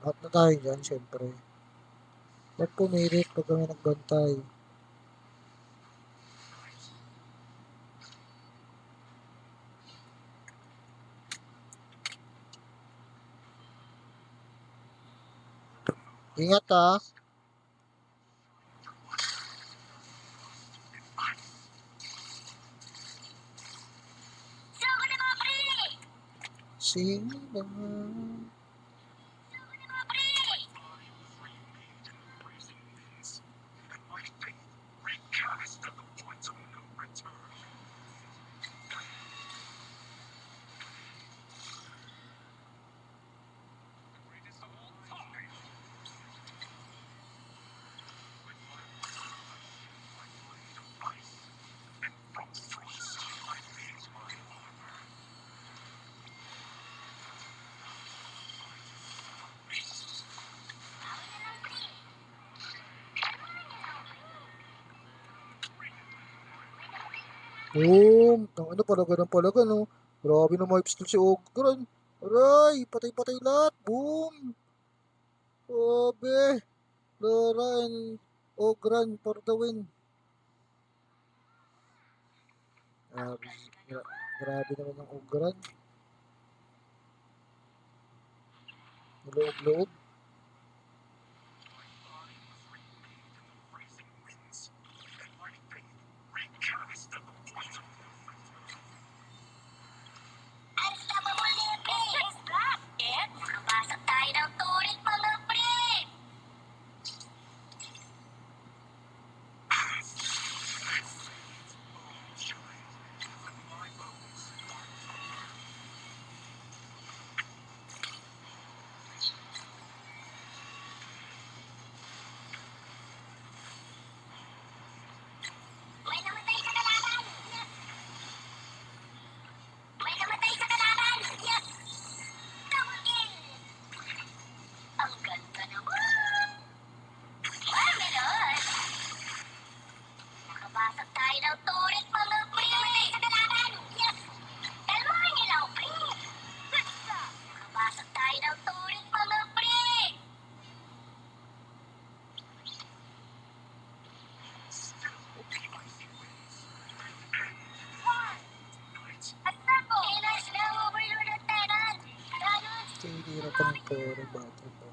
Out na tayo dyan, syempre. Ba't pumilit pag kami nagbantay? Ingat ah. Sino ba? Boom! Ano palaga no? Grabe na mga pistol si Ogran. Aray! Patay-patay lahat! Boom! Grabe! Lara and Ogran for the win. Grabe naman ang Ogran. Loob-loob. Tinitira pa ng poro bata pa.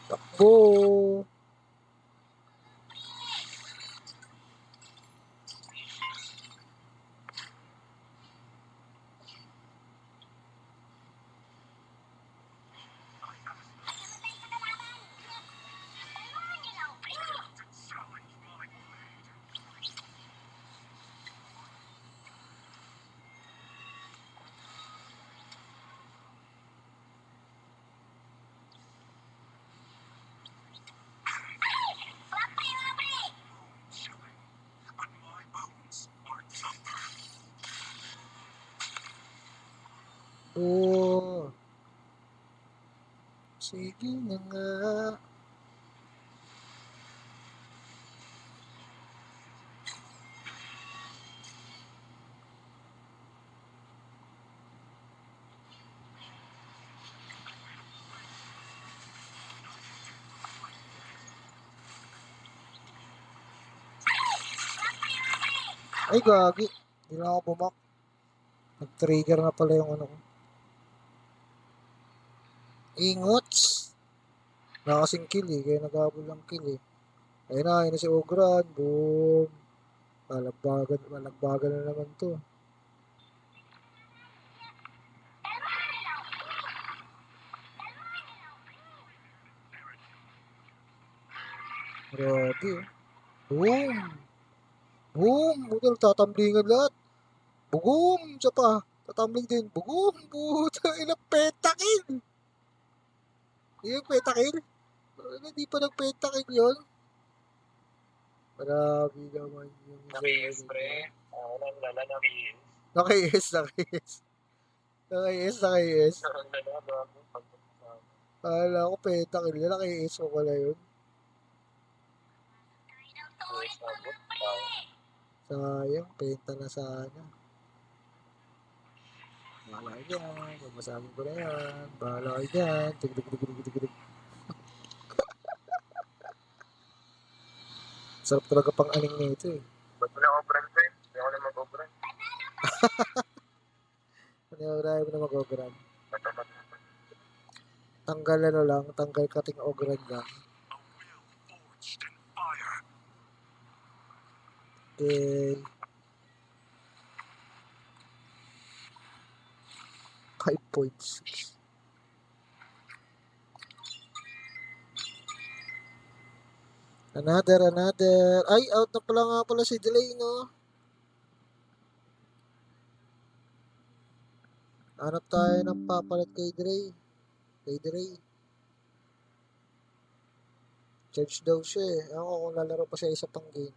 Takbo! Oh, sige na nga. Ay, gagi. Hindi na ako bumak. Nag-trigger na pala yung ano ko. Ingots. Wala kasing kill eh. Kaya naghabol ng kill eh. Ayun na si Ogran. Boom. Malagbagan na naman to. Grabe. Boom. Boom. Buto nagtatamblingan lahat. Bugum. Siya pa. Tatambling din. Bugum. Buto. Ilang petakil. Yung petakil. Hindi pa nag-petakil yun. Grabe naman yung Naki-is, pre. Ang lala, naki-is. Naki-is. Naki-is. Ang lala, bago. Akala ko petakil yun. Naki-is ko pala yun. Sayang. Penta na sana. Bahala ka dyan. Masasabi ko na yan. Bahala ka dyan. Tig. Sarap talaga pang aning nito eh. Ba't mo na obran, pre? Hindi ako na mag-obran. Marami mo na mag-ogran. Tanggal ano lang. Tanggal kating ogran lang. Okay. 5.6. Another. Ay, out na pala nga pala si Delay, no? Hanap tayo ng papalit kay Dre. Charge daw siya eh. Ako kung lalaro pa siya isa pang game.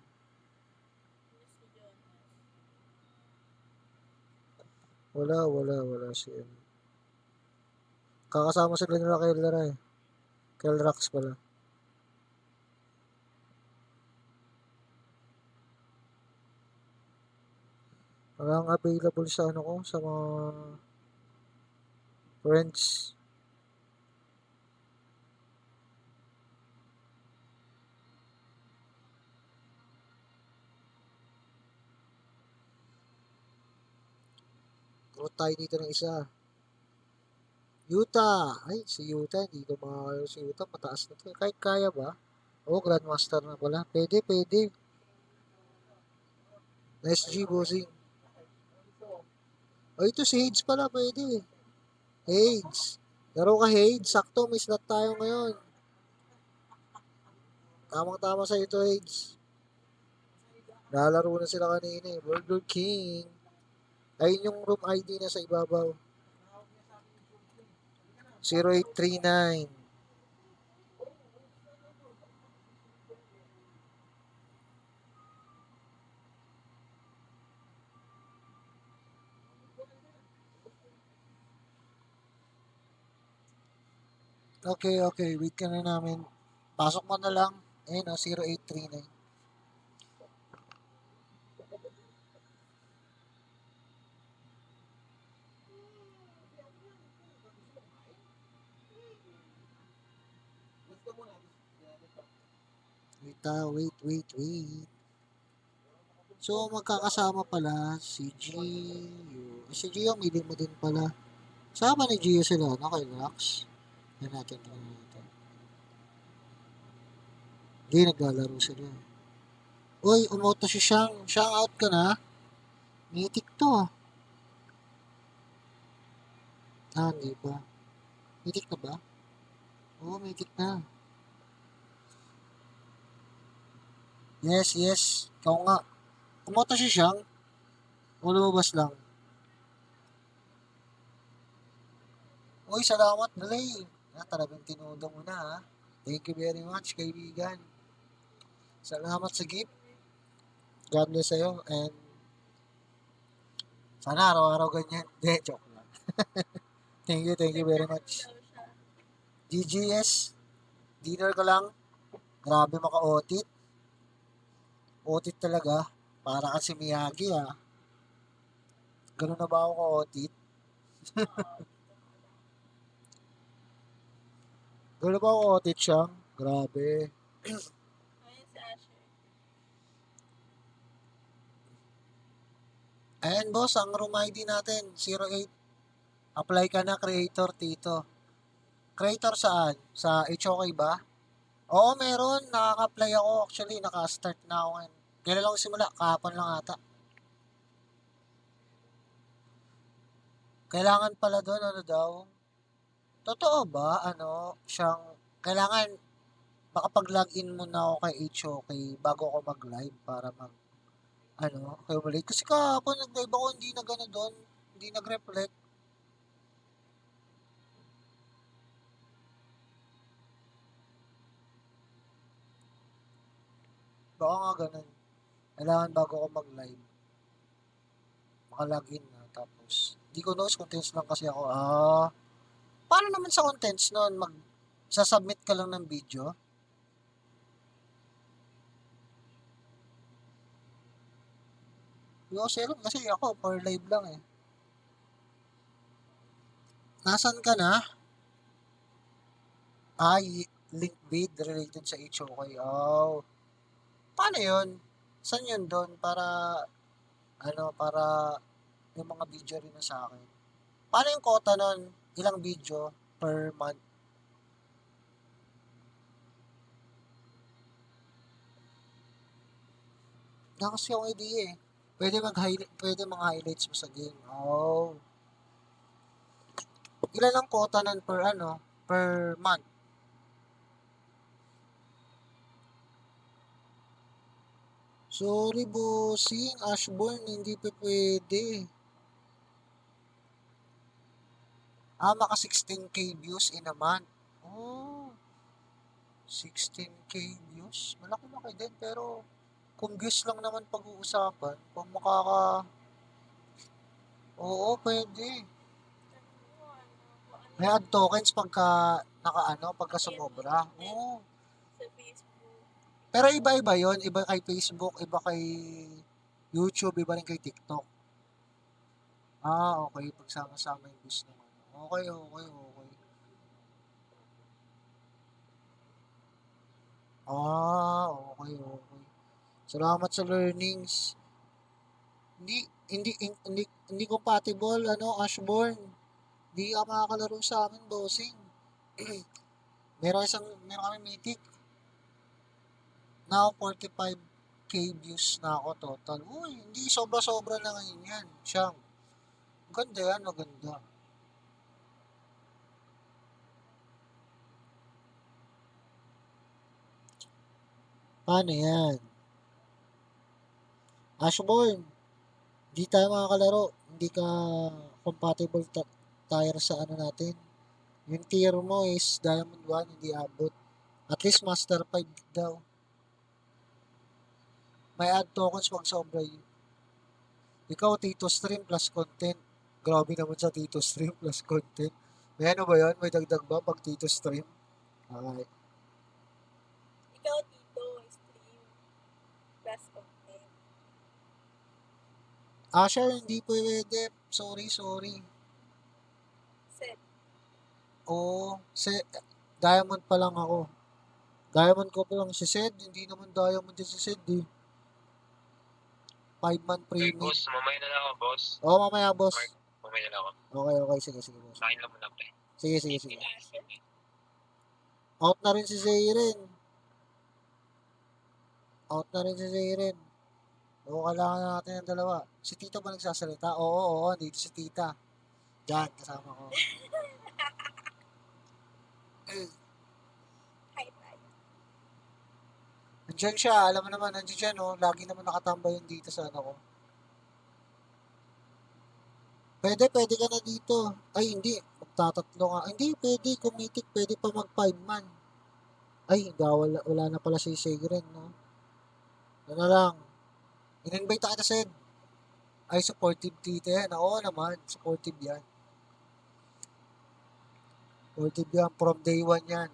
Wala siya. Kakasama sila nila kay Lara eh. Kay Rax pala. Walang available sa ano ko, sa mga friends. Gawin tayo dito ng isa. Yuta! Ay, si Yuta. Hindi ko makakayo si Yuta. Mataas na to. Kahit kaya ba? Oo, Grandmaster na pala. Pwede. Nice G, bossing. Oh, ito si Hades pala. Pwede. Hades. Laro ka, Hades. Sakto, may slot tayo ngayon. Tamang-tama sa ito, Hades. Lalaro na sila kanina eh. Burger King. Ayun yung room ID na sa ibabaw. 0839. Okay. Wait ka na namin. Pasok mo na lang. Ayun o, 0839. Wait. So, magkakasama pala si Gio. Si Gio, mili mo din pala. Sama ni Gio sila, no? Kay Rax. Yan natin. Hindi, naglalaro sila. Uy, umoto si Shang. Shang, out ka na? Mythic to ah. Hindi ba? Mythic na ba? Oo, mythic na. Yes. Ikaw nga. Umoto si Shang. O lumabas lang. Uy, salamat, Blay. Talagang tinudo mo na ha. Thank you very much, kaibigan. Salamat sa gift. God bless sa'yo. And sana araw-araw ganyan. Hindi, joke lang. Thank you very much. GGS. Dinner ka lang. Grabe maka-otit. Otit talaga. Para ka si Miyagi ah. Ganun na ba ako ka-otit? Ganun ba ako ka-otit siya? Grabe. Ayan boss, ang room ID natin, 08. Apply ka na, creator, Tito. Creator saan? Sa HOK ba? Oo, meron. Nakaka-apply ako. Actually, naka-start na ako ngayon. Kailan lang simula? Kahapon lang ata. Kailangan pala doon, ano daw? Totoo ba? Ano, siyang, kailangan makapag-login muna ako kay HOK bago ako mag-live para accumulate. Kasi kahapon nag-live ako, hindi na gano'n doon. Hindi nag-reflect. Baka nga ganun. Kailangan bago ako mag-live, maka-login na. Tapos, di ko knows, contents lang kasi ako. Paano naman sa contents nun? Sasubmit ka lang ng video? Yung kasi ako, per live lang eh. Nasaan ka na? Ay, link vid related sa HOK. Oh. Paano yun? Saan yun doon? Para yung mga video rin na sa akin. Paano yung quota nun? Ilang video per month? Na kasi yung idea eh. Pwede mga highlights mo sa game. Oh. Ilan ang quota nun per month? Sorry, bossing. Ashburn, hindi pa pwede. Maka 16k views in a month. Oh, 16k views. Malaki-laki din, pero kung views lang naman pag-uusapan, kung oo, pwede. May add tokens pagka sumobra. Oo. Sa Facebook. Pero iba-iba yon, iba kay Facebook, iba kay YouTube, iba rin kay TikTok. Okay. Pagsama-sama yung views naman. Okay, okay, okay. Okay, okay. Salamat sa learnings. Hindi, hindi compatible, Ashborn. Hindi ka makakalaro sa amin, bossing. Meron kami mythic. Now, 45k views na ako total. Uy, hindi sobra-sobra na ngayon yan. Siyang, maganda yan, maganda. Paano yan? Ashborn, di tayo makakalaro. Hindi ka compatible tire sa natin. Yung tier mo is Diamond 1, hindi abot. At least Master 5 daw. May add tokens pag sobra yun. Ikaw, Tito Stream plus content. Grabe naman sa Tito Stream plus content. May ano ba yan? May dagdag ba pag Tito Stream? Okay. Ikaw dito, stream. Plus content. Asher, hindi pwede. Sorry. Set. Diamond pa lang ako. Diamond ko pa lang si Sed. Hindi naman Diamond din si Sed eh. 5-month Okay, premium. boss. Mamaya na lang ako, boss. Mamaya, boss. Mark, mamaya na lang ako. Okay. Sige, boss. Sa akin lang muna, pre. Sige. Out na rin si Zayren. Kailangan natin ng dalawa. Si Tita ba nagsasalita? Oo, dito si Tita. Diyan, kasama ko. Hi. Nandiyan siya, alam mo naman, nandiyan siya, no? Lagi naman nakatambay yun dito sa ko. Pwede ka na dito. Ay, hindi. Magtatatlo nga. Hindi, pwede. Committee, pwede pa mag 5 man. Ay, wala na pala si Sigren, no? Ano lang. In-invite kita, Sed. Ay, supportive dito yan. Oo naman, supportive yan. Supportive yan. From day 1 yan.